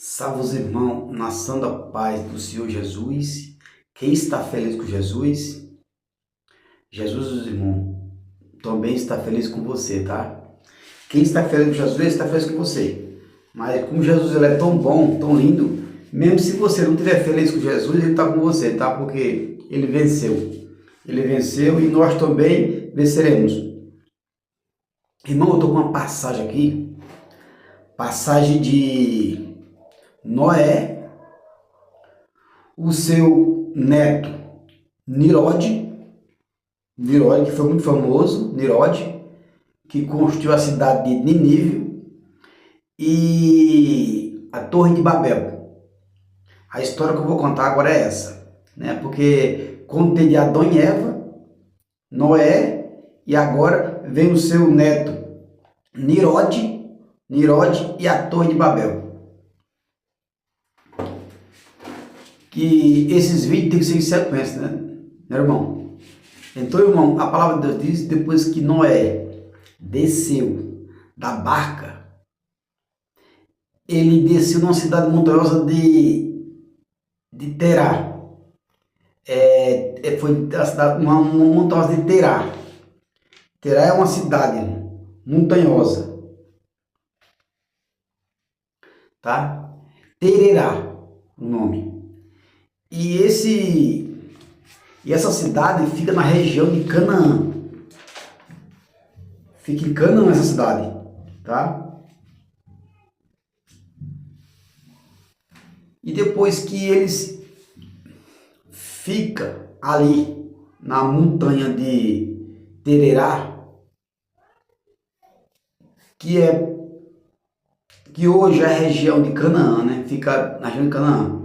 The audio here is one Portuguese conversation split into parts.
Salve os irmãos, nação da paz do Senhor Jesus. Quem está feliz com Jesus? Jesus, os irmãos, também está feliz com você, tá? Quem está feliz com Jesus, está feliz com você. Mas como Jesus ele é tão bom, tão lindo, mesmo se você não estiver feliz com Jesus, ele está com você, tá? Porque ele venceu. Ele venceu e nós também venceremos. Irmão, eu estou com uma passagem aqui. Passagem de Noé, o seu neto Nirode, que foi muito famoso, Nirode, que construiu a cidade de Nínive e a Torre de Babel. A história que eu vou contar agora é essa, né? Porque contei de Adão e Eva, Noé, e agora vem o seu neto Nirode e a Torre de Babel. Que esses vídeos têm que ser em sequência, né, irmão? Então, irmão, a palavra de Deus diz, depois que Noé desceu da barca, ele desceu numa cidade montanhosa de Terá. Foi a cidade, uma montanhosa de Terá. Terá é uma cidade montanhosa, tá? Tererá, o nome. E essa cidade fica na região de Canaã. Fica em Canaã essa cidade, tá? E depois que eles ficam ali na montanha de Tererá, que hoje é a região de Canaã, né? Fica na região de Canaã.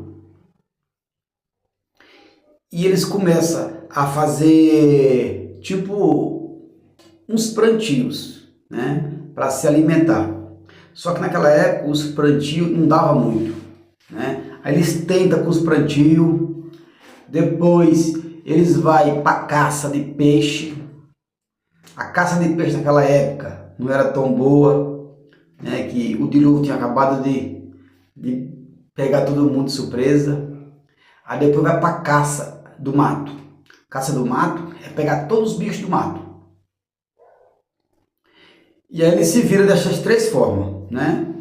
E eles começam a fazer tipo uns plantios, né, para se alimentar. Só que naquela época os plantios não davam muito, né? Aí eles tentam com os plantios, depois eles vão para caça de peixe. A caça de peixe naquela época não era tão boa, né, que o dilúvio tinha acabado de pegar todo mundo de surpresa. Aí depois vai para caça do mato. Caça do mato é pegar todos os bichos do mato. E aí ele se vira dessas três formas, né?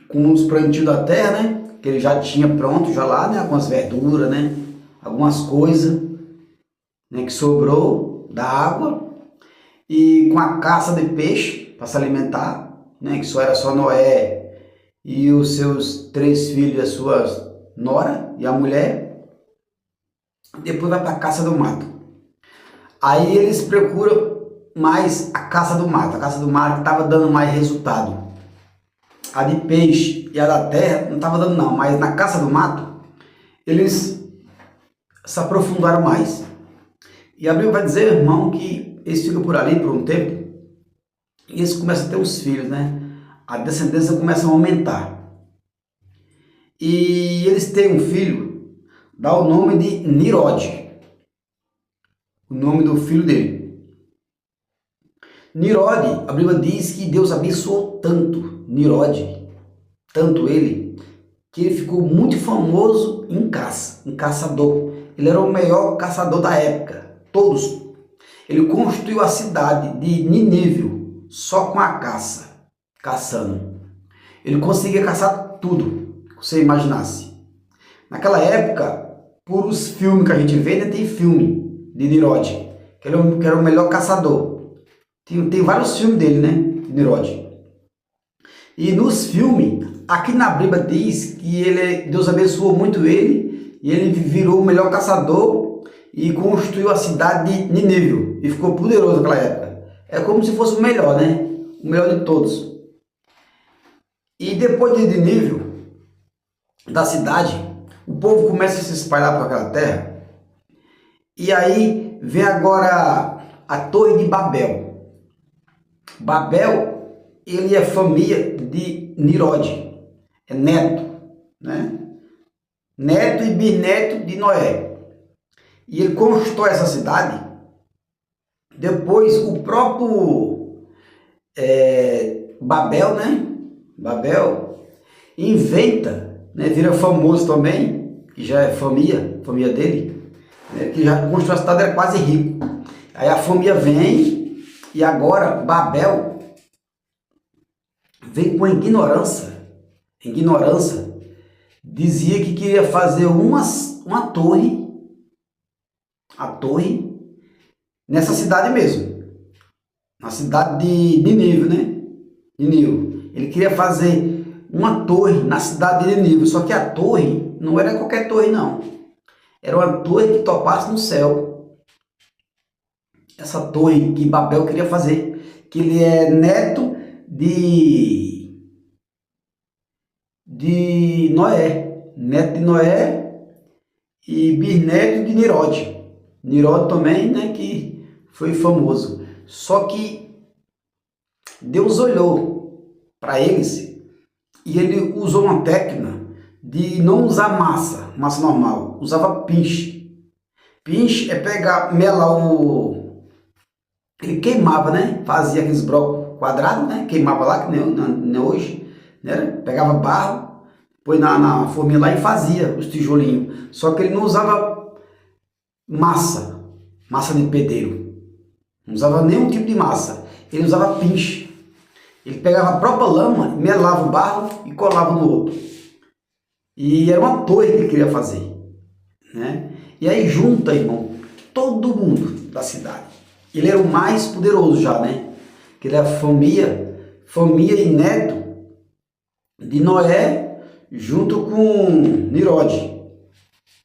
Com os plantios da terra, né? Que ele já tinha pronto, já lá, né? Algumas verduras, né? Algumas coisas, né? Que sobrou da água. E com a caça de peixe para se alimentar, né? Que só era só Noé e os seus 3 filhos, as suas nora e a mulher. Depois vai para a caça do mato. Aí eles procuram mais a caça do mato. A caça do mato estava dando mais resultado. A de peixe e a da terra não estava dando não. Mas na caça do mato, eles se aprofundaram mais. E a Bíblia vai dizer, irmão, que eles ficam por ali por um tempo. E eles começam a ter os filhos, né? A descendência começa a aumentar. E eles têm um filho, dá o nome de Nirode, o nome do filho dele. Nirode, a Bíblia diz que Deus abençoou tanto Nirode, tanto ele, que ele ficou muito famoso em caça, em caçador. Ele era o melhor caçador da época, todos. Ele construiu a cidade de Nínive só com a caça, caçando. Ele conseguia caçar tudo que você imaginasse. Naquela época, por os filmes que a gente vê, né, tem filme de Nirode, que era o melhor caçador. Tem vários filmes dele, né, Nirode. E nos filmes, aqui na Bíblia diz que Deus abençoou muito ele, e ele virou o melhor caçador e construiu a cidade de Nínive, e ficou poderoso naquela época. É como se fosse o melhor, né, o melhor de todos. E depois de Nínive, da cidade, o povo começa a se espalhar por aquela terra. E aí vem agora a Torre de Babel. Babel, ele é família de Nirode. É neto, né? Neto e bisneto de Noé. E ele constrói essa cidade. Depois o próprio Babel, né? Babel, inventa, né, vira famoso também, que já é família dele, né, que já construiu a cidade, era quase rico. Aí a família vem e agora Babel vem com ignorância, dizia que queria fazer uma torre, a torre, nessa cidade mesmo, na cidade de Nínive, né? Nínive. Ele queria fazer uma torre na cidade de Nínive, só que a torre não era qualquer torre, não. Era uma torre que topasse no céu. Essa torre que Babel queria fazer, que ele é neto de Noé, neto de Noé e bisneto de Nirode. Nirode também, né, que foi famoso. Só que Deus olhou para eles e ele usou uma técnica de não usar massa normal, usava pinche. Pinche é pegar, melar ele queimava, né? Fazia aqueles blocos quadrados, né? Queimava lá, que nem hoje, né? Pegava barro, põe na forminha lá e fazia os tijolinhos. Só que ele não usava massa de pedreiro. Não usava nenhum tipo de massa. Ele usava pinche. Ele pegava a própria lama, melava o barro e colava no outro. E era uma torre que ele queria fazer, né? E aí junta, irmão, todo mundo da cidade. Ele era o mais poderoso já, né? Que ele era família e neto de Noé, junto com Nirode,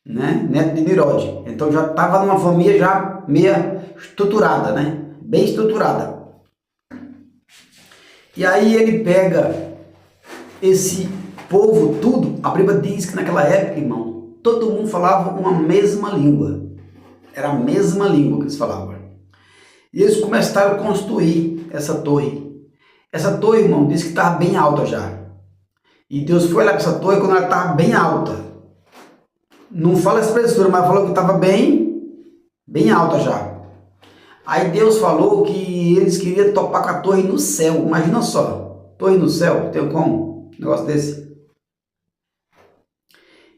né? Neto de Nirode. Então já estava numa família já meia estruturada, né? Bem estruturada. E aí ele pega esse povo tudo. A Bíblia diz que naquela época, irmão, todo mundo falava uma mesma língua. Era a mesma língua que eles falavam. E eles começaram a construir essa torre. Essa torre, irmão, diz que estava bem alta já. E Deus foi lá para essa torre quando ela estava bem alta. Não fala a espessura, mas falou que estava bem alta já. Aí Deus falou que eles queriam topar com a torre no céu. Imagina só, torre no céu, tem como? Um negócio desse.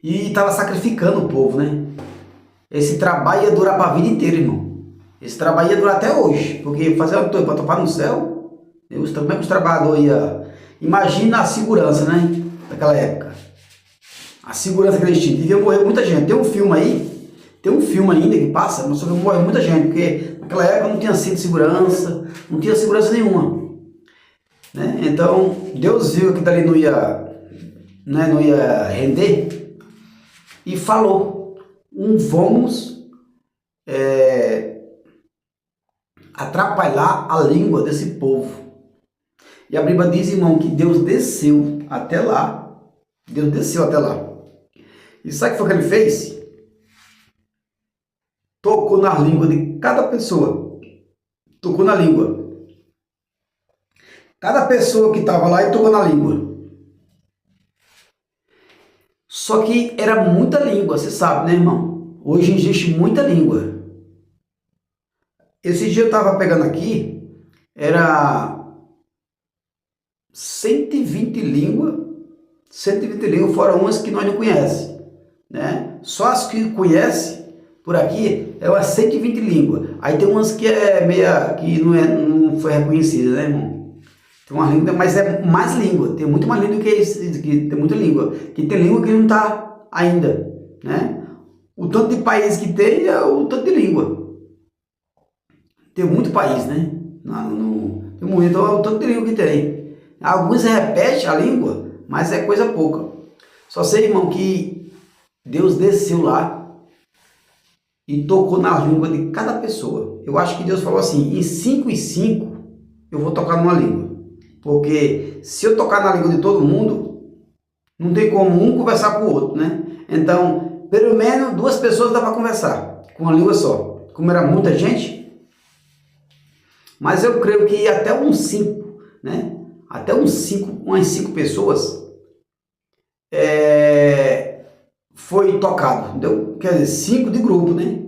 E estava sacrificando o povo, né? Esse trabalho ia durar para a vida inteira, irmão. Esse trabalho ia durar até hoje. Porque fazer uma torre para topar no céu, Deus também os trabalhadores iam... Imagina a segurança, né? Daquela época. A segurança que eles tinham. Devia morrer muita gente. Tem um filme ainda que passa, mas só que morre muita gente. Porque naquela época não tinha cinto de segurança, não tinha segurança nenhuma. Né? Então, Deus viu que dali não ia render e falou: vamos atrapalhar a língua desse povo. E a Bíblia diz, irmão, que Deus desceu até lá. Deus desceu até lá. E sabe o que foi que ele fez? Tocou na língua de cada pessoa. Tocou na língua. Cada pessoa que estava lá, ele tocou na língua. Só que era muita língua, você sabe, né, irmão? Hoje existe muita língua. Esse dia eu estava pegando aqui, era 120 línguas, fora umas que nós não conhecemos, né? Só as que conhece por aqui é umas 120 línguas. Aí tem umas que é meia que não foi reconhecida, né, irmão? Tem uma língua, mas é mais língua. Tem muito mais língua que isso, que tem muita língua. Que tem língua que não está ainda, né? O tanto de país que tem é o tanto de língua. Tem muito país, né? Tem muito, então é o tanto de língua que tem. Alguns repetem a língua, mas é coisa pouca. Só sei, irmão, que Deus desceu lá e tocou na língua de cada pessoa. Eu acho que Deus falou assim: em 5 e 5 eu vou tocar numa língua. Porque se eu tocar na língua de todo mundo, não tem como um conversar com o outro, né? Então, pelo menos 2 pessoas dá para conversar com uma língua só. Como era muita gente, mas eu creio que até uns 5, né? Até umas 5 pessoas foi tocado, entendeu? Quer dizer, 5 de grupo, né?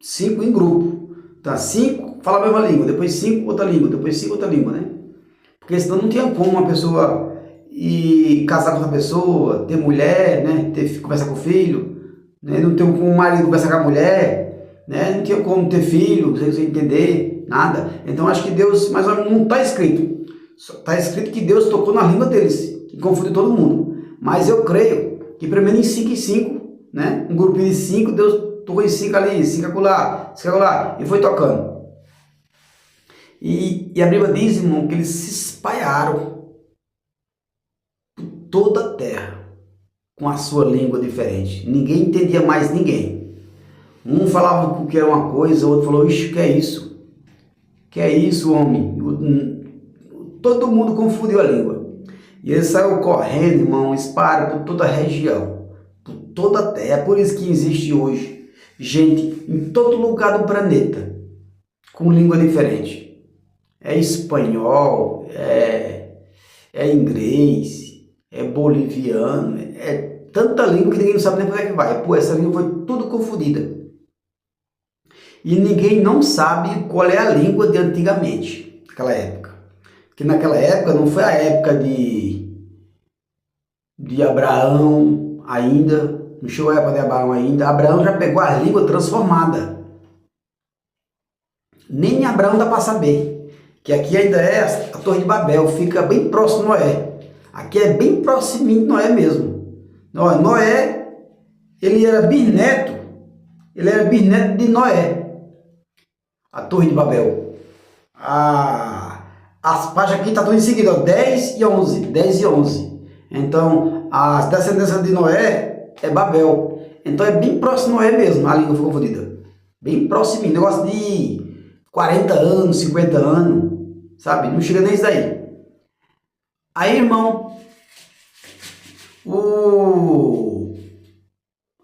5 em grupo. Então, 5 fala a mesma língua, depois 5 outra língua, depois 5 outra língua, né? Porque senão não tinha como uma pessoa e casar com outra pessoa, ter mulher, né? Conversar com o filho, né? Não ter como o marido conversar com a mulher, né? Não tinha como ter filho, sem entender nada. Então acho que Deus, mais ou menos, não está escrito. Está escrito que Deus tocou na língua deles e confundiu todo mundo. Mas eu creio que primeiro em 5 em 5, né? Um grupinho de 5, Deus tocou em 5 ali, 5 acolá, 5 acolá, e foi tocando. E a Bíblia diz, irmão, que eles se espalharam por toda a terra com a sua língua diferente. Ninguém entendia mais ninguém. Um falava que era uma coisa, o outro falou, ixi, que é isso? Que é isso, homem? Todo mundo confundiu a língua. E ele saiu correndo, irmão, espalhado por toda a região, por toda a terra. É por isso que existe hoje gente em todo lugar do planeta com língua diferente. É espanhol, é inglês, é boliviano, é tanta língua que ninguém não sabe nem para onde é que vai. Pô, essa língua foi tudo confundida. E ninguém não sabe qual é a língua de antigamente, naquela época. Porque naquela época não foi a época de Abraão ainda, não chegou a época de Abraão ainda. Abraão já pegou a língua transformada. Nem Abraão dá para saber. Que aqui ainda é a Torre de Babel, fica bem próximo de Noé. Aqui é bem próximo de Noé mesmo. Noé, ele era bisneto de Noé. A Torre de Babel. As páginas aqui estão tudo em seguida, 10 e 11. 10 e 11. Então, as descendências de Noé é Babel. Então é bem próximo de Noé mesmo, a língua foi confundida. Bem próximo, negócio de 40 anos, 50 anos. Sabe? Não chega nem isso daí. Aí, irmão,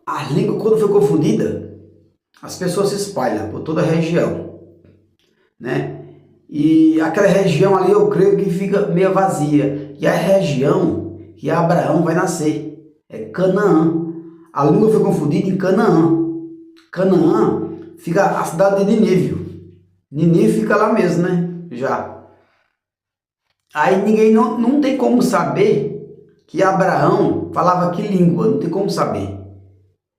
a língua, quando foi confundida, as pessoas se espalham por toda a região, né? E aquela região ali, eu creio que fica meio vazia. E a região que Abraão vai nascer é Canaã. A língua foi confundida em Canaã. Canaã fica a cidade de Nínive. Nínive fica lá mesmo, né? Já. Aí ninguém não tem como saber que Abraão falava que língua, não tem como saber.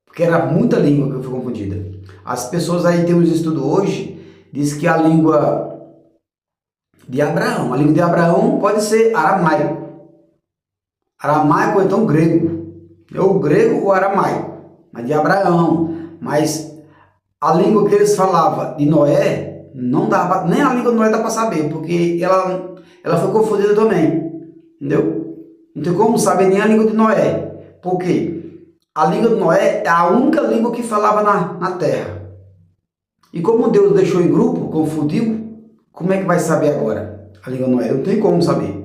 Porque era muita língua que foi confundida. As pessoas aí têm um estudo hoje, diz que a língua de Abraão pode ser aramaico. Aramaico ou então grego. É o grego ou aramaico, mas de Abraão. Mas a língua que eles falavam de Noé, não dá, nem a língua de Noé dá para saber, porque ela foi confundida também, entendeu? Não tem como saber nem a língua de Noé, porque a língua de Noé é a única língua que falava na terra. E como Deus deixou em grupo, confundiu, como é que vai saber agora a língua de Noé? Não tem como saber.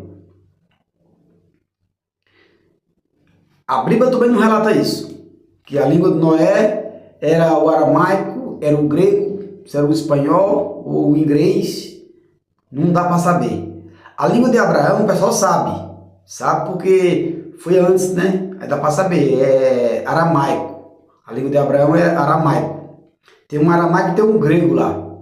A Bíblia também não relata isso, que a língua de Noé era o aramaico, era o grego, se era o espanhol ou o inglês, não dá para saber. A língua de Abraão, o pessoal sabe porque foi antes, né? Aí dá para saber, é aramaico. A língua de Abraão é aramaico. Tem um aramaico e tem um grego lá.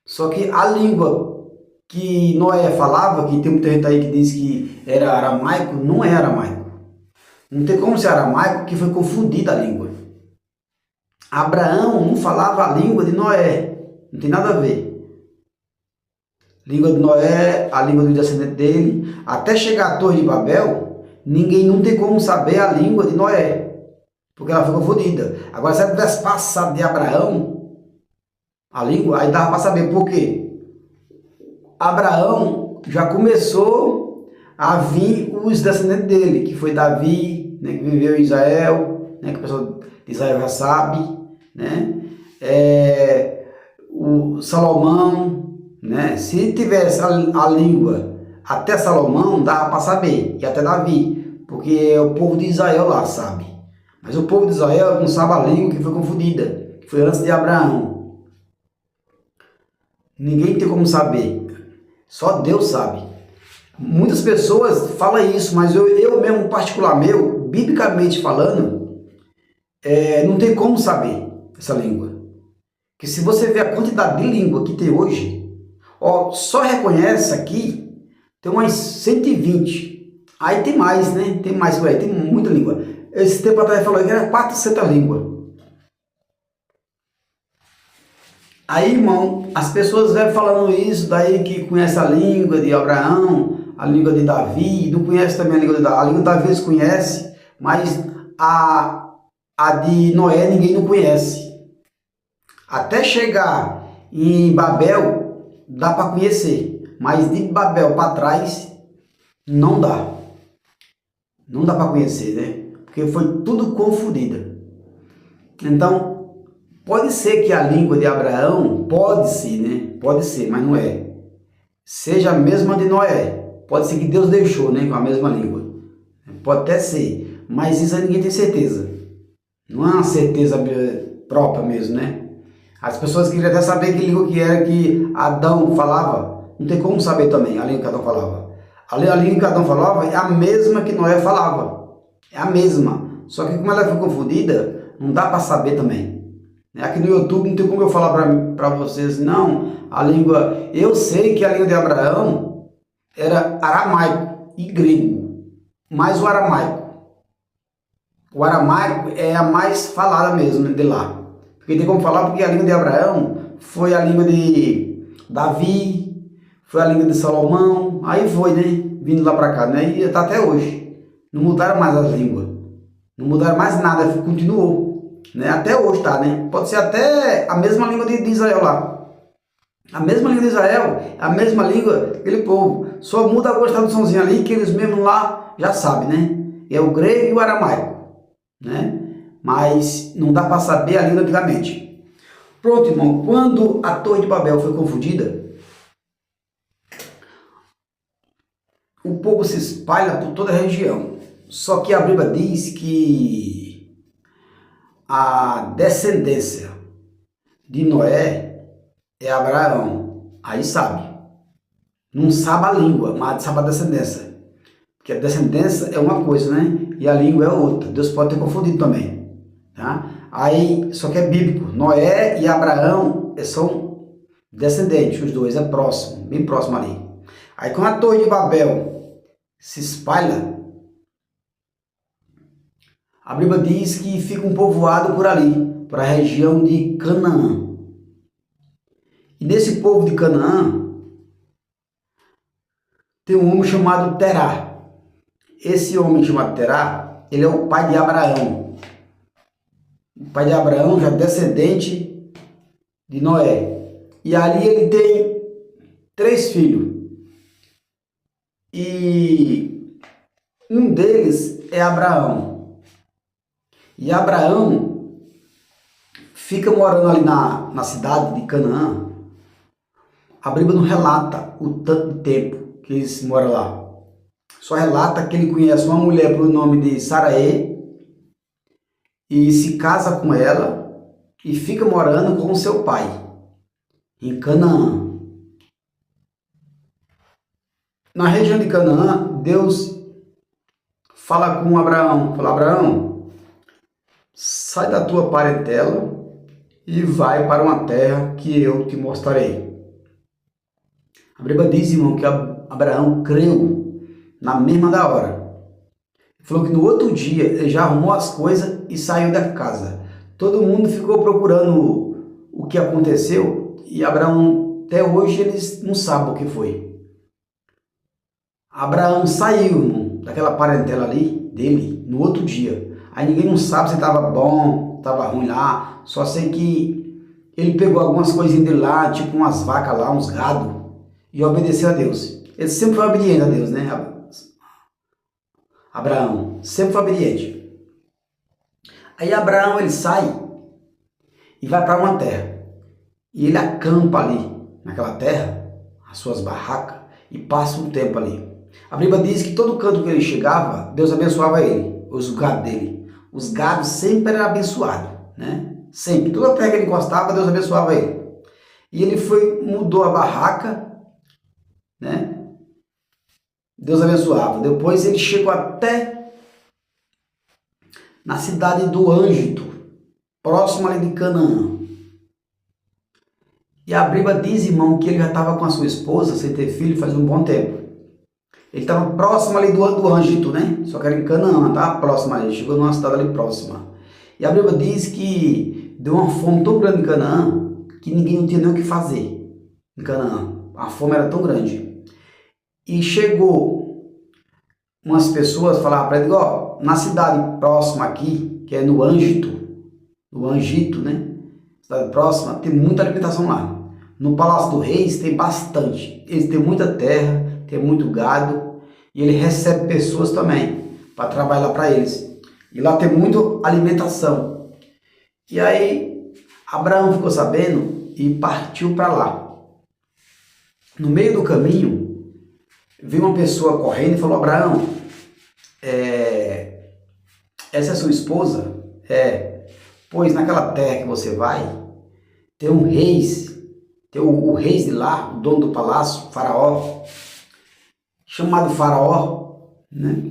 Só que a língua que Noé falava, que tem muita gente aí que diz que era aramaico, não é aramaico. Não tem como ser aramaico, que foi confundida a língua. Abraão não falava a língua de Noé, não tem nada a ver. Língua de Noé, a língua do descendente dele, até chegar à Torre de Babel, ninguém não tem como saber a língua de Noé, porque ela foi confundida. Agora, se ela tivesse passado de Abraão, a língua, aí dava para saber por quê. Abraão já começou a vir os descendentes dele, que foi Davi, né, que viveu em Israel, né, que o pessoal de Israel já sabe, né, o Salomão, né? Se tivesse a língua até Salomão, dava para saber, e até Davi, porque o povo de Israel lá sabe. Mas o povo de Israel não sabe a língua que foi confundida, que foi antes de Abraão. Ninguém tem como saber, só Deus sabe. Muitas pessoas falam isso, mas eu mesmo, particular meu, biblicamente falando, não tem como saber essa língua. Que se você ver a quantidade de língua que tem hoje, só reconhece aqui, tem umas 120 Aí tem mais, né? Tem mais por aí, tem muita língua. Esse tempo atrás falou que era 400 línguas. Aí, irmão, as pessoas vêm falando isso, daí que conhece a língua de Abraão, a língua de Davi, não conhece também a língua de Davi. A língua de Davi eles conhecem, mas a de Noé ninguém não conhece. Até chegar em Babel, dá para conhecer, mas de Babel para trás, não dá. Não dá para conhecer, né? Porque foi tudo confundido. Então, pode ser que a língua de Abraão, pode ser, né? Pode ser, mas não é. Seja a mesma de Noé. Pode ser que Deus deixou, né? Com a mesma língua. Pode até ser, mas isso aí ninguém tem certeza. Não é uma certeza própria mesmo, né? As pessoas queriam até saber que língua que era que Adão falava. Não tem como saber também a língua que Adão falava. A língua que Adão falava é a mesma que Noé falava. É a mesma. Só que como ela foi confundida, não dá para saber também. Aqui no YouTube não tem como eu falar para vocês, não, a língua... Eu sei que a língua de Abraão era aramaico e grego, mais o aramaico. O aramaico é a mais falada mesmo de lá. Porque tem como falar porque a língua de Abraão foi a língua de Davi, foi a língua de Salomão, aí foi, né? Vindo lá para cá, né? E está até hoje. Não mudaram mais as línguas. Não mudaram mais nada, continuou. Né? Até hoje tá, né? Pode ser até a mesma língua de Israel lá. A mesma língua de Israel, a mesma língua daquele povo. Só muda algumas traduçãozinhas ali que eles mesmos lá já sabem, né? É o grego e o aramaico, né? Mas não dá para saber a língua antigamente. Pronto, irmão. Quando a Torre de Babel foi confundida, o povo se espalha por toda a região. Só que a Bíblia diz que a descendência de Noé é Abraão. Aí sabe. Não sabe a língua, mas sabe a descendência. Porque a descendência é uma coisa, né? E a língua é outra. Deus pode ter confundido também. Tá? Aí, só que é bíblico. Noé e Abraão são descendentes. Os dois é próximo, bem próximo ali. Aí quando a Torre de Babel se espalha, a Bíblia diz que fica um povoado por ali, para a região de Canaã. E nesse povo de Canaã, tem um homem chamado Terá. Esse homem chamado Terá, ele é o pai de Abraão. O pai de Abraão já é descendente de Noé. E ali ele tem 3 filhos. E um deles é Abraão. E Abraão fica morando ali na cidade de Canaã. A Bíblia não relata o tanto de tempo que ele mora lá. Só relata que ele conhece uma mulher pelo nome de Saraê e se casa com ela e fica morando com seu pai em Canaã. Na região de Canaã, Deus fala com Abraão. Fala, Abraão, sai da tua parentela e vai para uma terra que eu te mostrarei. A Bíblia diz, irmão, que Abraão creu na mesma da hora. Ele falou que no outro dia ele já arrumou as coisas e saiu da casa. Todo mundo ficou procurando o que aconteceu e Abraão, até hoje, eles não sabem o que foi. Abraão saiu, irmão, daquela parentela ali, dele, no outro dia. Aí ninguém não sabe se estava bom, estava ruim lá. Só sei que ele pegou algumas coisinhas dele lá, tipo umas vacas lá, uns gado, e obedeceu a Deus. Ele sempre foi obediente a Deus, né? Abraão sempre foi obediente. Aí Abraão, ele sai e vai para uma terra. E ele acampa ali, naquela terra, as suas barracas, e passa um tempo ali. A Bíblia diz que todo canto que ele chegava, Deus abençoava ele, os gados dele. Os gados sempre eram abençoados, né? Sempre. Toda terra que ele encostava, Deus abençoava ele. E ele mudou a barraca, né? Deus abençoava. Depois ele chegou até na cidade do Ângito, próximo ali de Canaã. E a Bíblia diz, irmão, que ele já estava com a sua esposa, sem ter filho, faz um bom tempo. Ele estava próximo ali do Egito, né? Só que era em Canaã, estava próximo ali, chegou numa cidade ali próxima. E a Bíblia diz que deu uma fome tão grande em Canaã que ninguém não tinha nem o que fazer em Canaã. A fome era tão grande. E chegou umas pessoas, falaram para ele, ó, na cidade próxima aqui, que é no Egito, né? Cidade próxima, tem muita alimentação lá. No Palácio do Reis tem bastante. Eles têm muita terra, tem muito gado e ele recebe pessoas também para trabalhar para eles. E lá tem muita alimentação. E aí Abraão ficou sabendo e partiu para lá. No meio do caminho, veio uma pessoa correndo e falou: Abraão, essa é sua esposa? Pois naquela terra que você vai, tem um reis, tem o rei de lá, o dono do palácio, Faraó, chamado Faraó, né?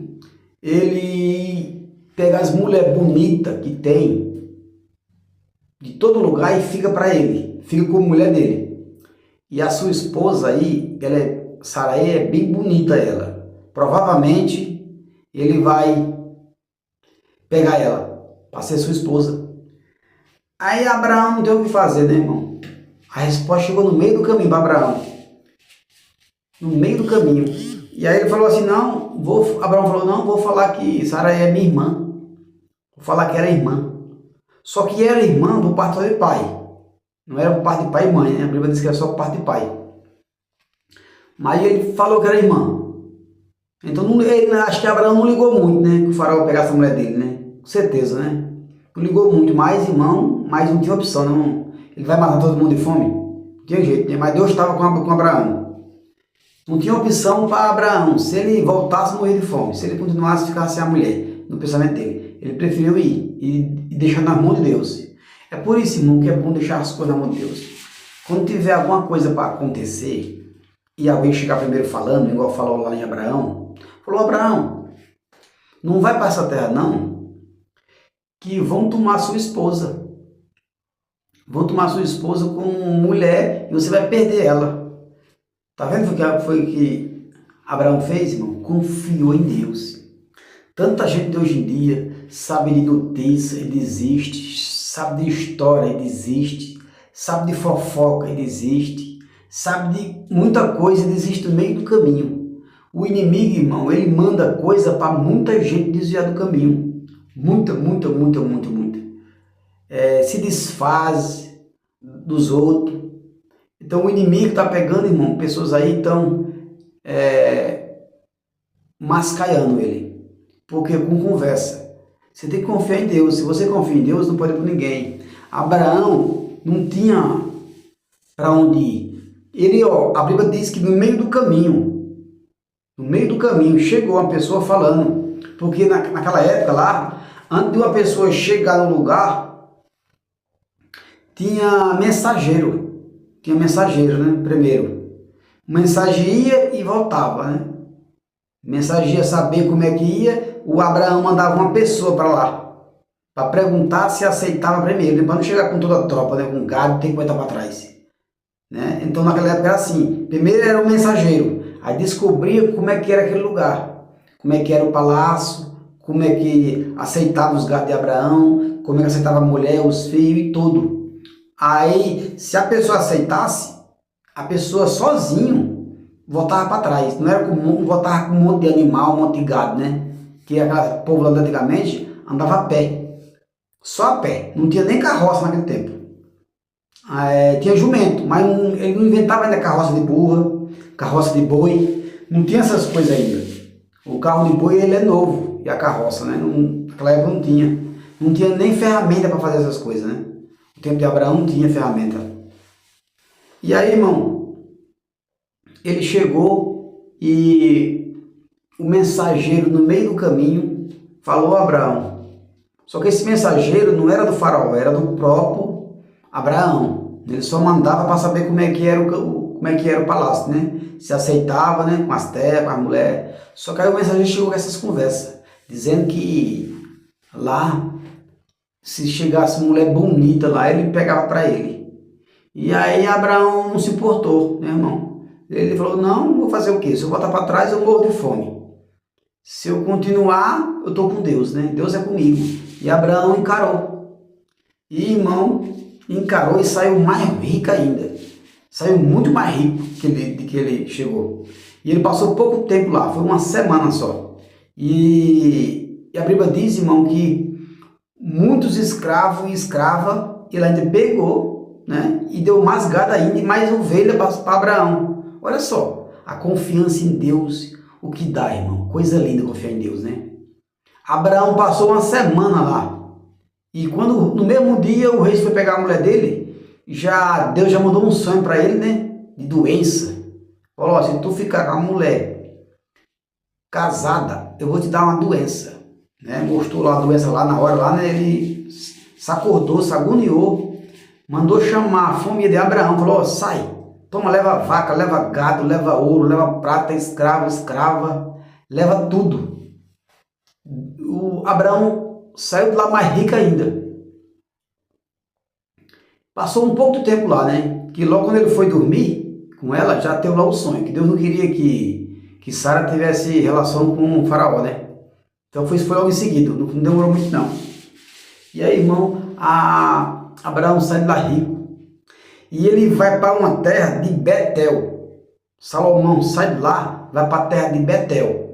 Ele pega as mulheres bonitas que tem de todo lugar e fica para ele, fica como mulher dele. E a sua esposa aí, Sarai é bem bonita ela. Provavelmente ele vai pegar ela para ser sua esposa. Aí Abraão não deu o que fazer, né, irmão? A resposta chegou no meio do caminho para Abraão. No meio do caminho. E aí ele falou assim, Abraão falou, não, vou falar que Sarai é minha irmã. Vou falar que era irmã. Só que era irmã por parte de pai. Não era por parte de pai e mãe, né? A Bíblia diz que era só por parte de pai. Mas ele falou que era irmã. Então acho que Abraão não ligou muito, né? Que o faraó pegasse a mulher dele, né? Com certeza, né? Não ligou muito. Mais irmão, mas não tinha opção, não. Ele vai matar todo mundo de fome? Não tinha jeito, né? Mas Deus estava com Abraão. Não tinha opção para Abraão. Se ele voltasse, morrer de fome. Se ele continuasse, ficar sem a mulher, no pensamento dele. Ele preferiu ir e deixar nas mãos de Deus. É por isso, irmão, que é bom deixar as coisas na mão de Deus. Quando tiver alguma coisa para acontecer, e alguém chegar primeiro falando, igual falou lá em Abraão, falou, Abraão, não vai para essa terra não, que vão tomar sua esposa. Vão tomar sua esposa como mulher e você vai perder ela. Tá vendo o que foi que Abraão fez, irmão? Confiou em Deus. Tanta gente de hoje em dia sabe de notícia e desiste, sabe de história e desiste, sabe de fofoca e desiste, sabe de muita coisa e desiste no meio do caminho. O inimigo, irmão, ele manda coisa para muita gente desviar do caminho. Muita. Se desfaz dos outros. Então o inimigo está pegando, irmão, pessoas aí estão mascaiando ele. Porque com conversa. Você tem que confiar em Deus. Se você confia em Deus, não pode ir por ninguém. Abraão não tinha para onde ir. A Bíblia diz que no meio do caminho, chegou uma pessoa falando. Porque naquela época lá, antes de uma pessoa chegar no lugar, tinha mensageiro. Tinha mensageiro, né? Primeiro. O mensageiro ia e voltava, né? O mensageiro ia saber como é que ia. O Abraão mandava uma pessoa para lá, para perguntar se aceitava primeiro, para não chegar com toda a tropa, né, com gado, tem que botar para trás. Né? Então naquela época era assim, primeiro era o mensageiro, aí descobria como é que era aquele lugar, como é que era o palácio, como é que aceitava os gados de Abraão, como é que aceitava a mulher, os filhos e tudo. Aí, se a pessoa aceitasse, a pessoa sozinho voltava para trás, não era comum, voltava com um monte de animal, um monte de gado, né? Que aquele povo lá antigamente andava a pé, só a pé, não tinha nem carroça naquele tempo. Tinha jumento, mas ele não inventava ainda carroça de burra, carroça de boi, não tinha essas coisas ainda. O carro de boi ele é novo, e a carroça, né? Naquela época não tinha nem ferramenta para fazer essas coisas, né? No tempo de Abraão não tinha ferramenta. E aí, irmão, ele chegou e o mensageiro no meio do caminho falou a Abraão. Só que esse mensageiro não era do faraó, era do próprio Abraão. Ele só mandava para saber como é que era o palácio, né? Se aceitava, né? Com as terras, com as mulheres. Só que aí o mensageiro chegou com essas conversas, dizendo que lá, se chegasse mulher bonita lá, ele pegava para ele. E aí Abraão não se importou, né, irmão? Ele falou, não, vou fazer o quê? Se eu voltar para trás, eu morro de fome. Se eu continuar, eu estou com Deus, né? Deus é comigo. E Abraão encarou. E, irmão, encarou e saiu mais rico ainda. Saiu muito mais rico que ele chegou. E ele passou pouco tempo lá, foi uma semana só. E a Bíblia diz, irmão, que muitos escravos e escravas ele ainda pegou, né? E deu mais gado ainda e mais ovelha para Abraão. Olha só, a confiança em Deus, o que dá, irmão. Coisa linda confiar em Deus, né? Abraão passou uma semana lá. E quando no mesmo dia o rei foi pegar a mulher dele, Deus já mandou um sonho para ele, né? De doença. Falou, se tu ficar com a mulher casada, eu vou te dar uma doença. Né? Mostrou lá a doença lá na hora, lá, né? Ele se acordou, se agoniou, mandou chamar a família de Abraão, falou, sai, toma, leva vaca, leva gado, leva ouro, leva prata, escravo, escrava, leva tudo. O Abraão saiu de lá mais rico ainda. Passou um pouco de tempo lá, né? Que logo quando ele foi dormir com ela, já teve lá o sonho, que Deus não queria que Sara tivesse relação com o faraó, né? Então foi logo em seguida, não demorou muito não. E aí, irmão, Abraão sai de lá rico. E ele vai para uma terra de Betel. Salomão sai de lá, vai para a terra de Betel.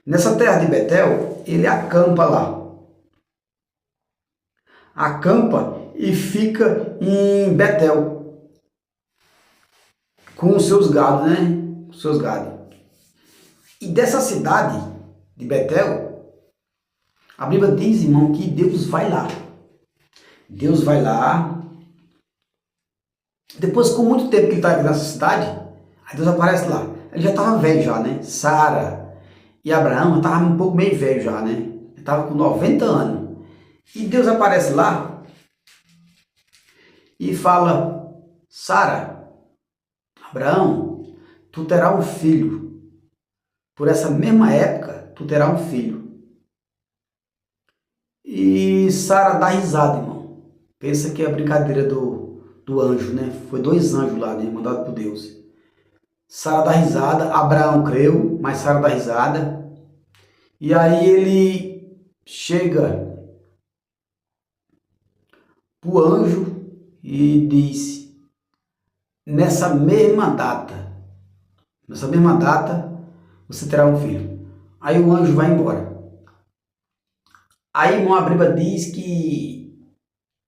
Nessa terra de Betel, ele acampa lá. Acampa e fica em Betel. Com os seus gados, né? Os seus gados. E dessa cidade de Betel, a Bíblia diz, irmão, que Deus vai lá. Deus vai lá. Depois, com muito tempo que ele está aqui nessa cidade, aí Deus aparece lá. Ele já estava velho já, né? Sara e Abraão estavam um pouco meio velho já, né? Ele estava com 90 anos. E Deus aparece lá e fala, Sara, Abraão, tu terás um filho. Por essa mesma época, tu terás um filho. E Sara dá risada, irmão. Pensa que é a brincadeira do anjo, né? Foi 2 anjos lá, né? Mandados por Deus. Sara dá risada, Abraão creu, mas Sara dá risada. E aí ele chega para o anjo e diz, nessa mesma data, você terá um filho. Aí o anjo vai embora. Aí, irmão, a Bíblia diz que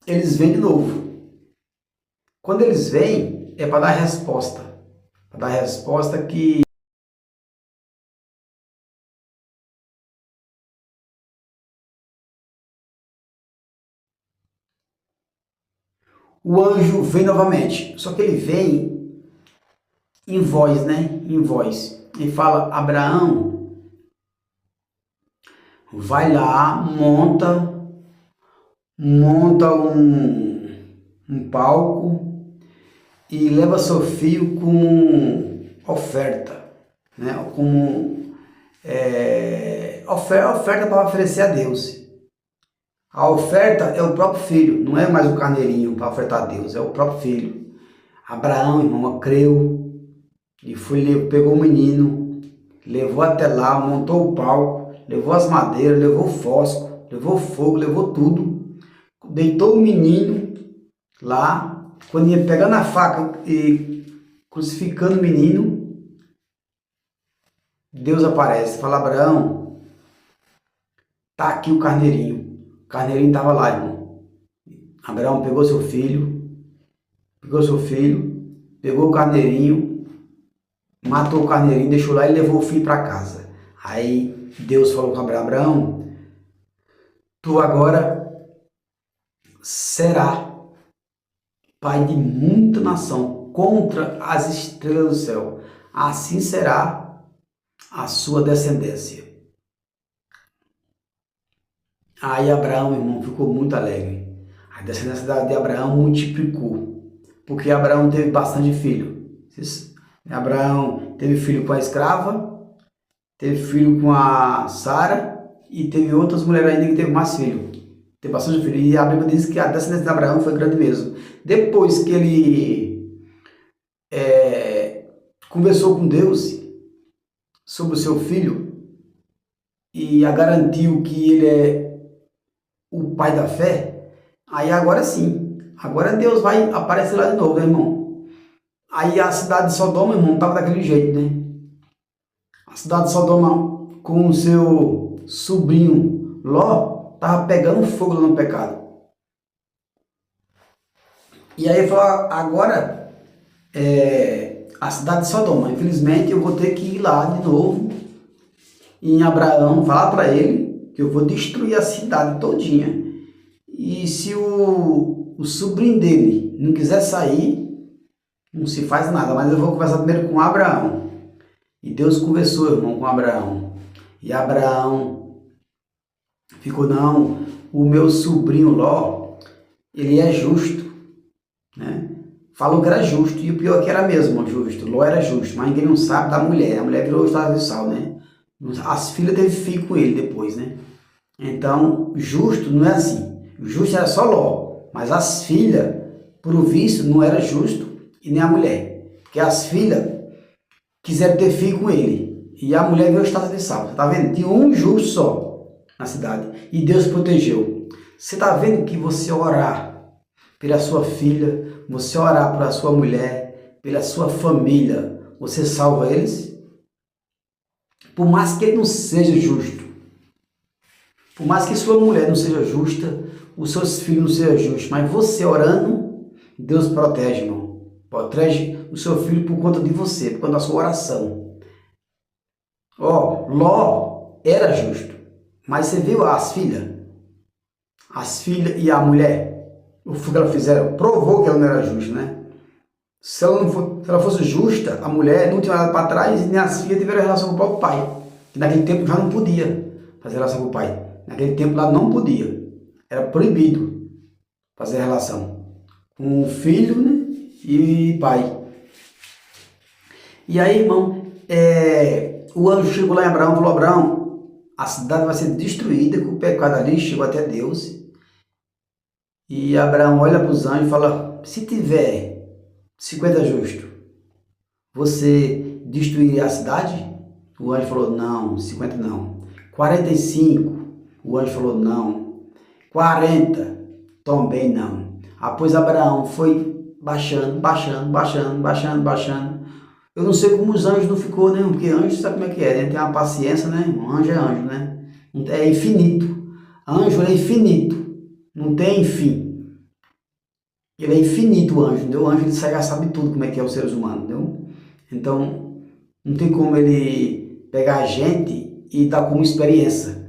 eles vêm de novo. Quando eles vêm, é para dar resposta. Para dar resposta que o anjo vem novamente. Só que ele vem em voz, né? Em voz. E fala, Abraão, vai lá, monta um palco e leva seu filho com oferta, né? Como oferta para oferecer a Deus. A oferta é o próprio filho, não é mais o carneirinho para ofertar a Deus, é o próprio filho. Abraão, irmão, creu e pegou o menino, levou até lá, montou o palco, levou as madeiras, levou o fósforo, levou fogo, levou tudo, deitou o menino lá, quando ia pegando a faca e crucificando o menino, Deus aparece, fala, Abraão, tá aqui o carneirinho. O carneirinho estava lá, irmão. Abraão pegou seu filho, pegou o carneirinho, matou o carneirinho, deixou lá e levou o filho para casa. Aí Deus falou com Abraão, tu agora será pai de muita nação, contra as estrelas do céu. Assim será a sua descendência. Aí Abraão, irmão, ficou muito alegre. A descendência de Abraão multiplicou, porque Abraão teve bastante filho. Abraão teve filho com a escrava, teve filho com a Sara e teve outras mulheres ainda que teve mais filho. Teve bastante filho. E a Bíblia diz que a descendência de Abraão foi grande mesmo. Depois que ele conversou com Deus sobre o seu filho e a garantiu que ele é o pai da fé, aí agora sim, agora Deus vai aparecer lá de novo, né, irmão? Aí a cidade de Sodoma, irmão, estava daquele jeito, né? A cidade de Sodoma com o seu sobrinho Ló estava pegando fogo lá no pecado. E aí ele falou, agora a cidade de Sodoma, infelizmente eu vou ter que ir lá de novo em Abraão, falar para ele que eu vou destruir a cidade todinha. E se o sobrinho dele não quiser sair, não se faz nada, mas eu vou conversar primeiro com Abraão. E Deus conversou, irmão, com Abraão. E Abraão ficou, não, o meu sobrinho Ló, ele é justo, né? Falou que era justo, e o pior é que era mesmo justo. Ló era justo, mas ninguém não sabe da mulher. A mulher virou estado de sal, né? As filhas teve filho com ele depois, né? Então, justo não é assim. O justo era só Ló, mas as filhas, por visto, não era justo e nem a mulher. Porque as filhas quiseram ter filho com ele. E a mulher veio estátua de sal. Você tá vendo? Tinha um justo só na cidade. E Deus protegeu. Você tá vendo que você orar pela sua filha, você orar pela sua mulher, pela sua família, você salva eles? Por mais que ele não seja justo, por mais que sua mulher não seja justa, os seus filhos não sejam justos, mas você orando, Deus protege, irmão. Protege o seu filho por conta de você, por conta da sua oração. Ló era justo, mas você viu as filhas e a mulher, o que elas fizeram, provou que ela não era justa, né? Se ela fosse justa, a mulher não tinha nada para trás e nem as filhas tiveram relação com o próprio pai. Que naquele tempo já não podia fazer relação com o pai. Naquele tempo lá não podia. Era proibido fazer relação com o filho, né, e pai. E aí, irmão, o anjo chegou lá em Abraão e falou, Abraão, a cidade vai ser destruída, que o pecado ali chegou até Deus. E Abraão olha para os anjos e fala, se tiver 50 justos, você destruiria a cidade? O anjo falou, não, 50 não. 45, o anjo falou, não. 40, também não. Após Abraão foi baixando. Eu não sei como os anjos não ficou, né? Porque anjo sabe como é que é, né? Tem uma paciência, né, irmão? Anjo é anjo, né? É infinito. Anjo é infinito, não tem fim. Ele é infinito, o anjo, entendeu? O anjo ele sabe tudo como é que é os seres humanos, entendeu? Então, não tem como ele pegar a gente e dar como experiência.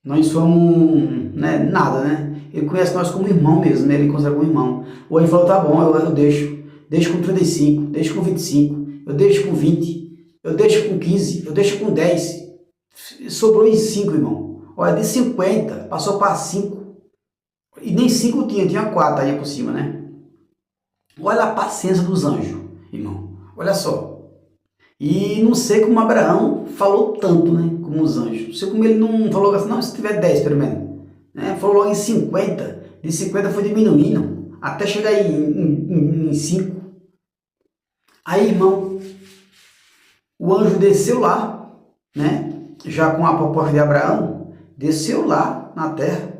Nós somos, né, nada, né? Ele conhece nós como irmão mesmo, né? Ele considera como irmão. Ou ele falou, tá bom, eu deixo. Deixo com 35, deixo com 25, eu deixo com 20, eu deixo com 15, eu deixo com 10. Sobrou em 5, irmão. Olha, de 50, passou para 5. E nem 5 tinha 4 aí por cima, né? Olha a paciência dos anjos, irmão. Olha só. E não sei como Abraão falou tanto, né? Como os anjos. Não sei como ele não falou assim, não, se tiver 10 pelo menos. Né? Falou logo em 50. De 50 foi diminuindo. Até chegar em 5. Aí, irmão, o anjo desceu lá, né? Já com a proposta de Abraão, desceu lá na terra.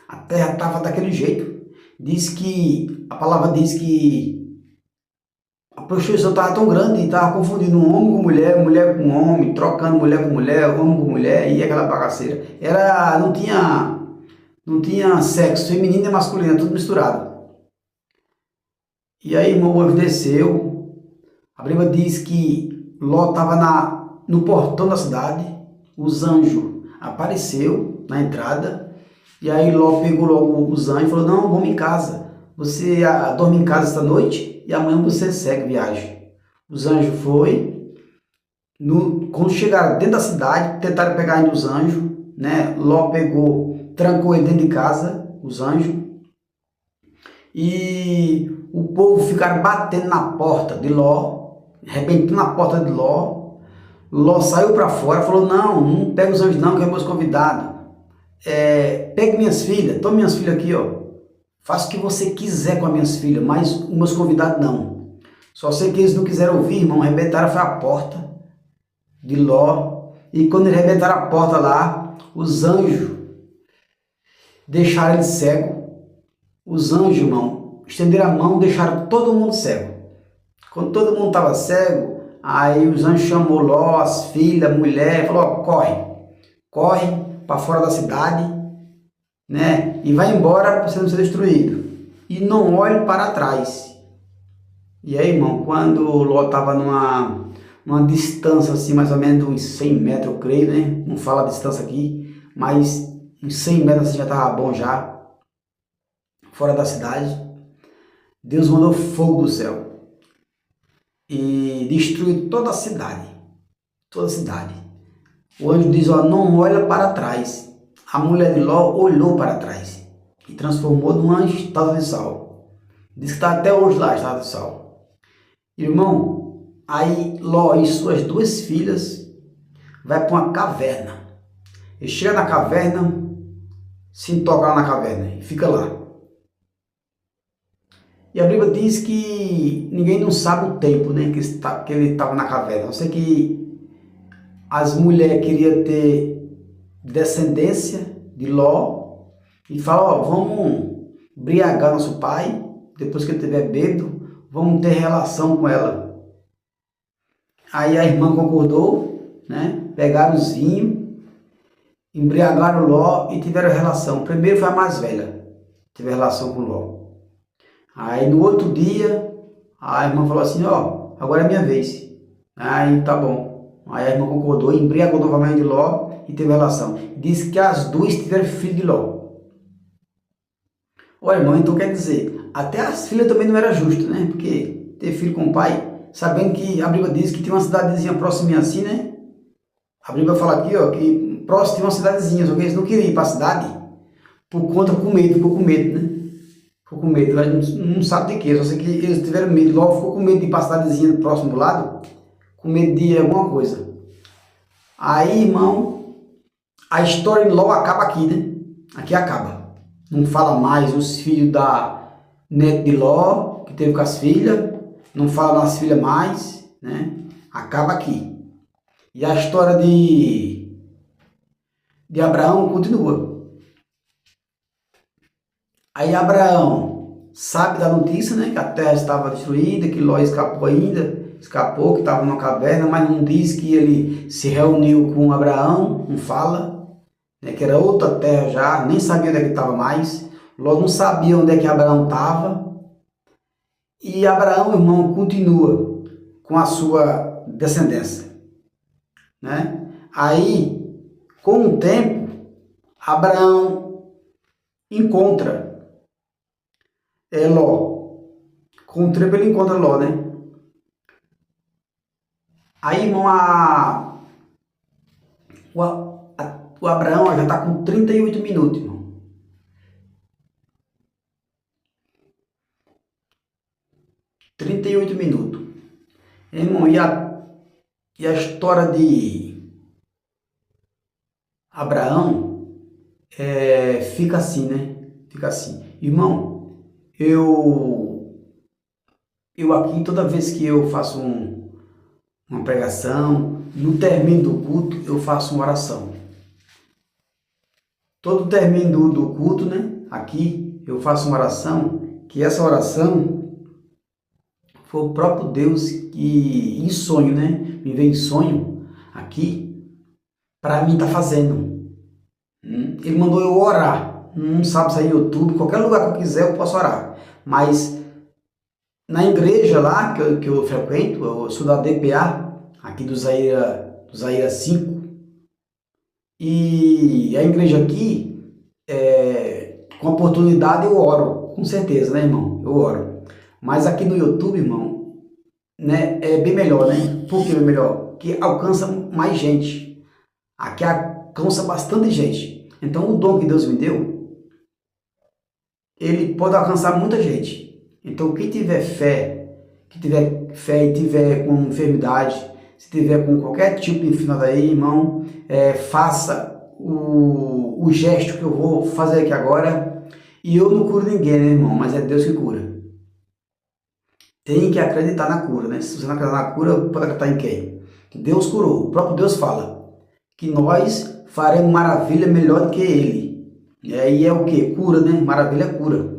A terra estava daquele jeito. A palavra diz que a prostituição estava tão grande e estava confundindo um homem com mulher, mulher com homem, trocando mulher com mulher, homem com mulher, e aquela bagaceira. Não tinha sexo feminino e masculino, tudo misturado. E aí, irmão, o anjo desceu. A Bíblia diz que Ló estava no portão da cidade. Os anjos apareceu na entrada. E aí Ló pegou logo os anjos e falou, não, vamos em casa. Você dorme em casa esta noite e amanhã você segue viagem. Os anjos foram. Quando chegaram dentro da cidade, tentaram pegar ainda os anjos, né? Ló trancou ele dentro de casa, os anjos. E o povo ficaram batendo na porta de Ló, arrebentando na porta de Ló. Ló saiu para fora, falou, não pega os anjos não, que é meus convidados. Pegue minhas filhas, tome minhas filhas aqui, ó. Faça o que você quiser com as minhas filhas, mas os meus convidados não. Só sei que eles não quiseram ouvir, irmão, arrebentaram foi a porta de Ló. E quando eles arrebentaram a porta lá, os anjos deixaram ele cego. Os anjos, irmão, estenderam a mão, deixaram todo mundo cego. Quando todo mundo estava cego, aí os anjos chamou Ló, as filhas, a mulher, falou: ó, corre para fora da cidade, né? E vai embora para você não ser destruído. E não olhe para trás. E aí, irmão, quando Ló estava numa distância assim, mais ou menos uns 100 metros, eu creio, né? Não fala a distância aqui, mas uns 100 metros assim já estava bom já, fora da cidade. Deus mandou fogo do céu e destruiu toda a cidade. Toda a cidade. O anjo diz: ó, não olha para trás. A mulher de Ló olhou para trás e transformou numa estátua de sal. Diz que está até hoje lá a estátua de sal. Irmão, aí Ló e suas duas filhas vai para uma caverna. Ele chega na caverna, se entoca lá na caverna e fica lá. E a Bíblia diz que ninguém não sabe o tempo, né, que ele estava na caverna. Eu sei que as mulheres queriam ter descendência de Ló e falaram: ó, vamos embriagar nosso pai, depois que ele estiver bêbado, vamos ter relação com ela. Aí a irmã concordou, né? Pegaram os vinhos, embriagaram Ló e tiveram relação. Primeiro foi a mais velha, teve relação com Ló. Aí no outro dia, a irmã falou assim: ó, agora é minha vez. Aí tá bom. Aí a irmã concordou, embriagou novamente Ló e teve relação. Diz que as duas tiveram filho de Ló. Olha, irmão, então quer dizer, até as filhas também não era justo, né? Porque ter filho com o pai, sabendo que a Bíblia diz que tinha uma cidadezinha próxima assim, né? A Bíblia fala aqui, ó, que próximo tinha uma cidadezinha, só que eles não queriam ir para a cidade por conta, ficou com medo, né? Ficou com medo, mas não sabe de quê, só sei que eles tiveram medo, logo ficou com medo de ir para a cidadezinha próximo do lado, com medo de alguma coisa. Aí, irmão, a história de Ló acaba aqui, né? Aqui acaba. Não fala mais os filhos da neta de Ló, que teve com as filhas, não fala nas filhas mais, né? Acaba aqui. E a história de Abraão continua. Aí Abraão sabe da notícia, né? Que a terra estava destruída, que Ló escapou ainda, que estava numa caverna, mas não diz que ele se reuniu com Abraão, não fala. Né, que era outra terra já, nem sabia onde é que estava mais. Ló não sabia onde é que Abraão estava. E Abraão, irmão, continua com a sua descendência. Né? Aí, com o tempo, Abraão encontra Ló. Com o tempo ele encontra Ló, né? Aí, irmão, o Abraão já está com 38 minutos, irmão. Irmão, e a história de Abraão fica assim, né? Fica assim. Irmão, eu aqui, toda vez que eu faço uma pregação, no término do culto, eu faço uma oração. Todo término do culto, né? Aqui eu faço uma oração, que essa oração foi o próprio Deus que em sonho, né? Me veio em sonho aqui para mim tá fazendo. Ele mandou eu orar. Não sabe sair no YouTube, qualquer lugar que eu quiser eu posso orar. Mas na igreja lá que eu frequento, eu sou da DPA, aqui do Zaira 5. E a igreja aqui, com oportunidade eu oro, com certeza, né, irmão? Eu oro. Mas aqui no YouTube, irmão, né, é bem melhor, né? Por que bem melhor? Porque alcança mais gente. Aqui alcança bastante gente. Então o dom que Deus me deu, ele pode alcançar muita gente. Então quem tiver fé, e tiver com enfermidade, se tiver com qualquer tipo de enfermidade aí, irmão, faça o gesto que eu vou fazer aqui agora. E eu não curo ninguém, né, irmão? Mas é Deus que cura. tem que acreditar na cura, né? Se você não acreditar na cura, pode acreditar em quem? Deus curou. O próprio Deus fala que nós faremos maravilha melhor do que ele. E aí é o que? Cura, né? Maravilha é cura.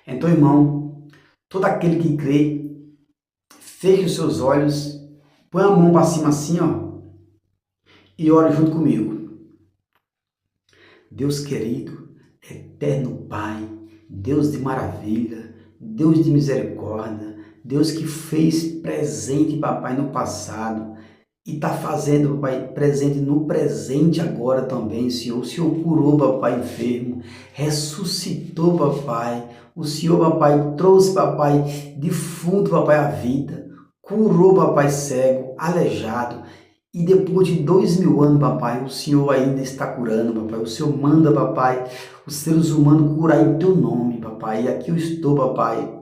Então, irmão, todo aquele que crê, feche os seus olhos, põe a mão para cima assim, ó, e ore junto comigo. Deus querido, eterno Pai, Deus de maravilha, Deus de misericórdia, Deus que fez presente, papai, no passado e está fazendo, papai, presente no presente agora também, Senhor. O Senhor curou, papai, enfermo, ressuscitou, papai. O Senhor, papai, trouxe, papai, defunto, papai, a vida, curou, papai, cego, aleijado. E depois de 2000 anos, papai, o Senhor ainda está curando, papai. O Senhor manda, papai, os seres humanos curar em teu nome, papai. E aqui eu estou, papai,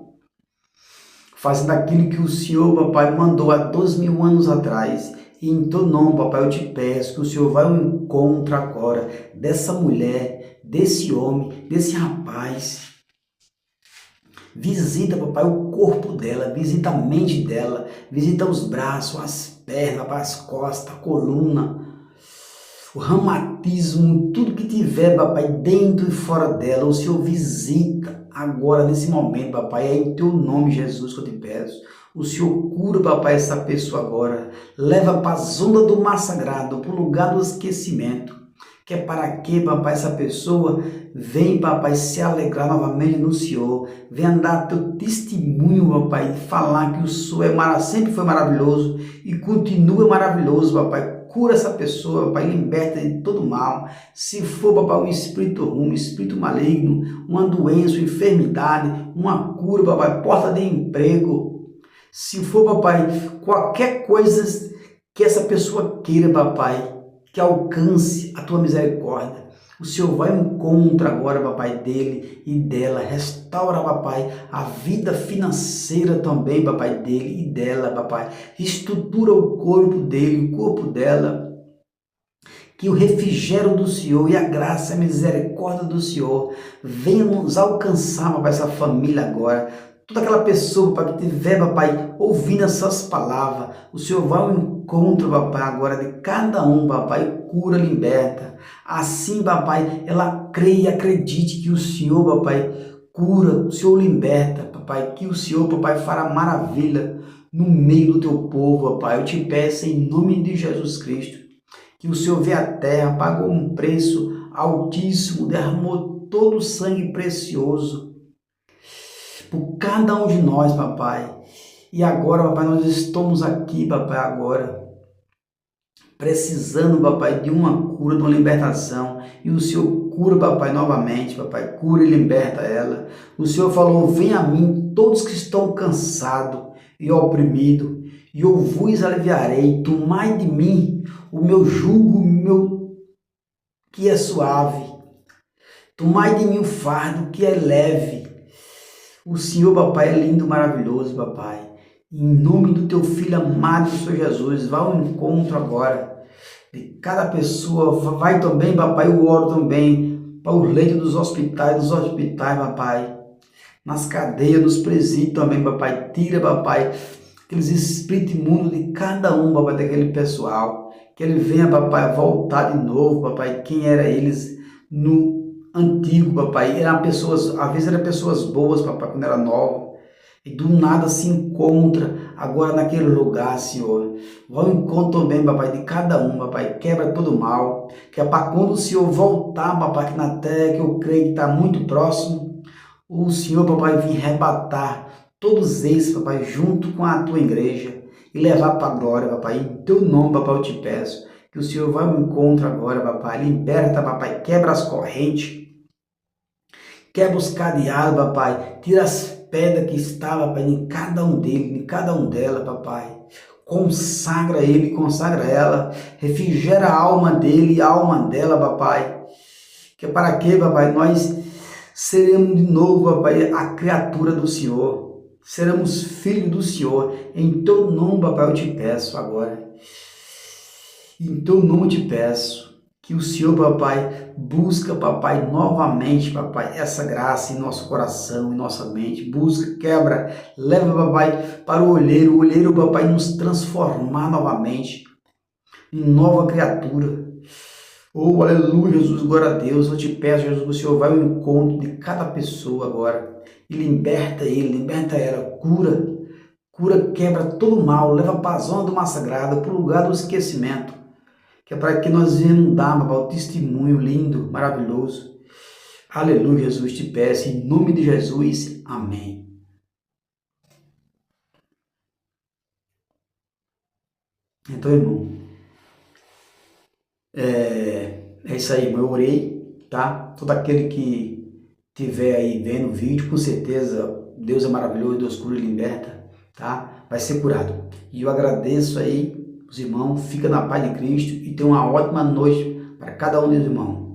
fazendo aquilo que o Senhor, papai, mandou há 2000 anos atrás. E em teu nome, papai, eu te peço que o Senhor vá ao encontro agora dessa mulher, desse homem, desse rapaz. Visita, papai, o corpo dela, visita a mente dela, visita os braços, as pernas, as costas, a coluna, o reumatismo, tudo que tiver, papai, dentro e fora dela. O Senhor visita agora, nesse momento, papai, é em teu nome, Jesus, que eu te peço. O Senhor cura, papai, essa pessoa agora, leva para a zona do mar sagrado, para o lugar do esquecimento. Que é para que, papai, essa pessoa vem, papai, se alegrar novamente no Senhor, venha dar teu testemunho, papai, falar que o Senhor sempre foi maravilhoso e continua maravilhoso, papai. Cura essa pessoa, papai, liberta de todo mal. Se for, papai, um espírito ruim, um espírito maligno, uma doença, uma enfermidade, uma cura, papai, porta de emprego. Se for, papai, qualquer coisa que essa pessoa queira, papai, que alcance a tua misericórdia. O Senhor vai ao encontro agora, papai, dele e dela. Restaura, papai, a vida financeira também, papai, dele e dela, papai. Estrutura o corpo dele, o corpo dela. Que o refrigério do Senhor e a graça e a misericórdia do Senhor venha nos alcançar, papai, essa família agora. Toda aquela pessoa, papai, que tiver, papai, ouvindo essas palavras, o Senhor vai ao encontro, papai, agora de cada um, papai, cura, liberta. Assim, papai, ela crê e acredite que o Senhor, papai, cura, o Senhor liberta, papai, que o Senhor, papai, fará maravilha no meio do teu povo, papai. Eu te peço em nome de Jesus Cristo, que o Senhor veio à terra, pagou um preço altíssimo, derramou todo o sangue precioso por cada um de nós, papai. E agora, papai, nós estamos aqui, papai, agora, precisando, papai, de uma cura, de uma libertação. E o Senhor cura, papai, novamente, papai, cura e liberta ela. O Senhor falou, vem a mim todos que estão cansados e oprimidos, e eu vos aliviarei. Tomai de mim o meu jugo, que é suave. Tomai de mim o fardo, que é leve. O Senhor, papai, é lindo, maravilhoso, papai. Em nome do teu Filho amado, Senhor Jesus, vá ao encontro agora de cada pessoa. Vai também, papai, eu oro também para o leito dos hospitais, papai. Nas cadeias, nos presídios também, papai. Tira, papai, aqueles espíritos imundos de cada um, papai, daquele pessoal. Que ele venha, papai, voltar de novo, papai, quem era eles no antigo, papai. Eram pessoas, às vezes eram pessoas boas, papai, quando era novo. E do nada se encontra agora naquele lugar, Senhor. Vai ao encontro também, papai, de cada um, papai. Quebra todo o mal. Que é para quando o Senhor voltar, papai, aqui na terra, que eu creio que está muito próximo, o Senhor, papai, vir arrebatar todos eles, papai, junto com a tua igreja e levar para a glória, papai. Em teu nome, papai, eu te peço que o Senhor vá ao encontro agora, papai. Liberta, papai. Quebra as correntes. Quebra os cadeados, papai. Tira as pedras que estava, papai, em cada um dele, em cada um dela, papai. Consagra ele, consagra ela. Refrigera a alma dele e a alma dela, papai. Que é para quê, papai? Nós seremos de novo, papai, a criatura do Senhor. Seremos filhos do Senhor. Em teu nome, papai, eu te peço agora. Em teu nome eu te peço que o Senhor, papai, busca, papai, novamente, papai, essa graça em nosso coração, em nossa mente. Busca, quebra, leva, papai, para o olheiro, papai, nos transformar novamente em nova criatura. Oh, aleluia, Jesus, glória a Deus. Eu te peço, Jesus, que o Senhor vai ao encontro de cada pessoa agora e liberta ele, liberta ela, cura, quebra todo o mal, leva para a zona do mar sagrado, para o lugar do esquecimento, que é para que nós venhamos dar, papai, o testemunho lindo, maravilhoso. Aleluia, Jesus, te peço, em nome de Jesus, amém. Então, irmão, é isso aí, irmão, eu orei, tá? Todo aquele que estiver aí vendo o vídeo, com certeza, Deus é maravilhoso, Deus cura e liberta, tá? Vai ser curado. E eu agradeço aí os irmãos, fica na paz de Cristo e tenha uma ótima noite para cada um dos irmãos.